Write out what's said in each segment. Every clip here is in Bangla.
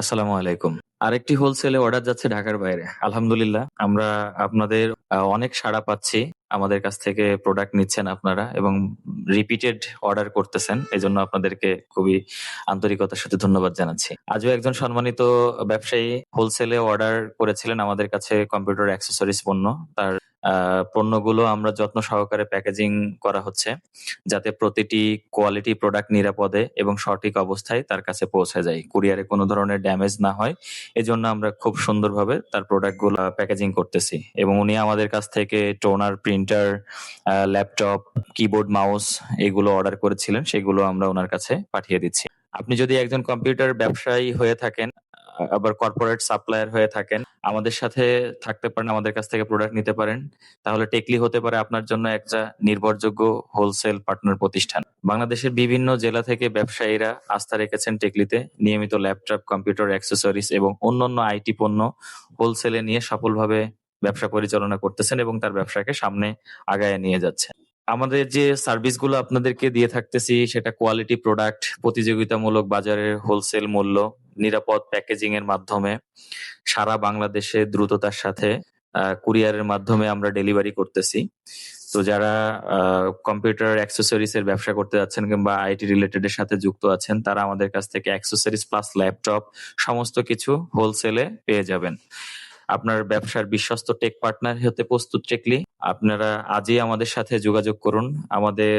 আসসালামু আলাইকুম। আরেকটি হোলসেলে অর্ডার যাচ্ছে ঢাকার বাইরে। আলহামদুলিল্লাহ আমরা আপনাদের অনেক সাড়া পাচ্ছি। আমাদের কাছ থেকে প্রোডাক্ট নিচ্ছেন আপনারা এবং রিপিটেড অর্ডার করতেছেন। এজন্য আপনাদেরকে খুবই আন্তরিকতার সাথে ধন্যবাদ জানাচ্ছি। আজও একজন সম্মানিত ব্যবসায়ী হোলসেলে অর্ডার করেছিলেন আমাদের কাছে কম্পিউটার অ্যাক্সেসরিজ পণ্য। তার পণ্যগুলো আমরা যত্ন সহকারে প্যাকেজিং করা হচ্ছে যাতে প্রতিটি কোয়ালিটি প্রোডাক্ট নিরাপদে এবং সঠিক অবস্থায় তার কাছে পৌঁছে যায়, কুরিয়ারে কোনো ধরনের ড্যামেজ না হয়। এজন্য আমরা খুব সুন্দরভাবে তার প্রোডাক্টগুলো প্যাকেজিং করতেছি এবং উনি আমাদের কাছ থেকে toner, printer, laptop, keyboard, mouse এগুলো অর্ডার করেছিলেন, সেগুলো আমরা ওনার কাছে পাঠিয়ে দিচ্ছি। আপনি যদি একজন কম্পিউটার ব্যবসায়ী হয়ে থাকেন, আবার কর্পোরেট সাপ্লায়ার হয়ে থাকেন, আমাদের সাথে থাকতে পারেন, আমাদের কাছ থেকে প্রোডাক্ট নিতে পারেন, তাহলে টেকলি হতে পারে আপনার জন্য একটা নির্ভরযোগ্য হোলসেল পার্টনার প্রতিষ্ঠান। বাংলাদেশের বিভিন্ন জেলা থেকে ব্যবসায়ীরা আস্থা রেখেছেন টেকলিতে, নিয়মিত ল্যাপটপ, কম্পিউটার অ্যাক্সেসরিজ এবং অন্যান্য আইটি পণ্য হোলসেলে নিয়ে সফলভাবে ব্যবসা পরিচালনা করতেছেন এবং তার ব্যবসাকে সামনে আগায় নিয়ে যাচ্ছেন। আমাদের যে সার্ভিসগুলো আপনাদেরকে দিয়ে থাকতেছি সেটা কোয়ালিটি প্রোডাক্ট, প্রতিযোগিতামূলক বাজারের হোলসেল মূল্য, নিরাপদ প্যাকেজিং এর মাধ্যমে সারা বাংলাদেশে দ্রুততার সাথে কুরিয়ারের মাধ্যমে আমরা ডেলিভারি করতেছি। তো যারা কম্পিউটার অ্যাক্সেসরিজ এর ব্যবসা করতে যাচ্ছেন কিংবা আইটি রিলেটেড এর সাথে যুক্ত আছেন, তারা আমাদের কাছ থেকে অ্যাক্সেসরিজ প্লাস ল্যাপটপ সমস্ত কিছু হোলসেলে পেয়ে যাবেন। আপনার ব্যবসার বিশ্বস্ত টেক পার্টনার হতে প্রস্তুত টেকলি। আপনারা আজই আমাদের সাথে যোগাযোগ করুন। আমাদের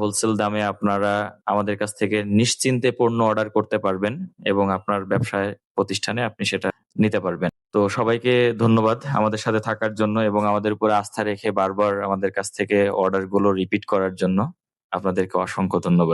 হোলসেল দামে আপনারা আমাদের কাছ থেকে নিশ্চিন্তে পণ্য অর্ডার করতে পারবেন এবং আপনার ব্যবসায় প্রতিষ্ঠানে আপনি সেটা নিতে পারবেন। তো সবাইকে ধন্যবাদ আমাদের সাথে থাকার জন্য এবং আমাদের উপরে আস্থা রেখে বারবার আমাদের কাছ থেকে অর্ডার গুলো রিপিট করার জন্য। আপনাদেরকে অসংখ্য ধন্যবাদ।